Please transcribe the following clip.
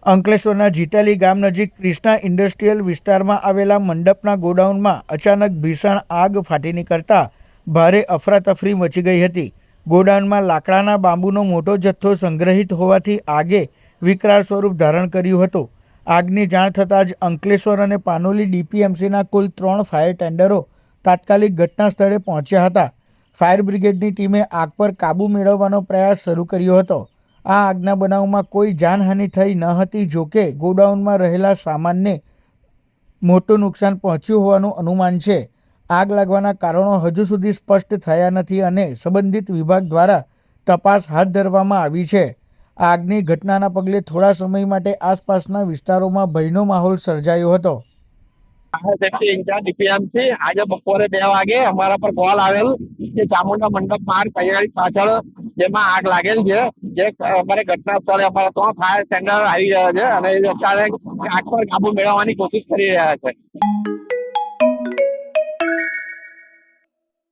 અંકલેશ્વરના જીતાલી ગામ નજીક ક્રિષ્ના ઇન્ડસ્ટ્રીયલ વિસ્તારમાં આવેલા મંડપના ગોડાઉનમાં અચાનક ભીષણ આગ ફાટી નીકળતા ભારે અફરાતફરી મચી ગઈ હતી. ગોડાઉનમાં લાકડાના બાંબુનો મોટો જથ્થો સંગ્રહિત હોવાથી આગે વિકરાળ સ્વરૂપ ધારણ કર્યું હતું. આગની જાણ થતાં જ અંકલેશ્વર અને પાનોલી ડીપીએમસીના કુલ 3 ફાયર ટેન્ડરો તાત્કાલિક ઘટના સ્થળે પહોંચ્યા હતા. ફાયર બ્રિગેડની ટીમે આગ પર કાબૂ મેળવવાનો પ્રયાસ શરૂ કર્યો હતો. આ આગના બનાવમાં કોઈ જાનહાનિ થઈ ન હતી. જોકે ગોડાઉનમાં રહેલા સામાનને મોટું નુકસાન પહોંચ્યું હોવાનું અનુમાન છે. આગ લાગવાના કારણો હજુ સુધી સ્પષ્ટ થયા નથી અને સંબંધિત વિભાગ દ્વારા તપાસ હાથ ધરવામાં આવી છે. આગની ઘટનાના પગલે થોડા સમય માટે આસપાસના વિસ્તારોમાં ભયનો માહોલ સર્જાયો હતો. ડીપીએમસી આજે બપોરે 2 વાગે અમારા પર કોલ આવેલ કે ચામુંડા મંડપ માર્ગ તૈયારી પાછળ જેમાં આગ લાગેલ છે. જે અમારે ઘટના સ્થળે અમારા 3 ફાયર ટેન્ડર આવી રહ્યા છે અને એ અત્યારે આગ પર કાબુ મેળવવાની કોશિશ કરી રહ્યા છે.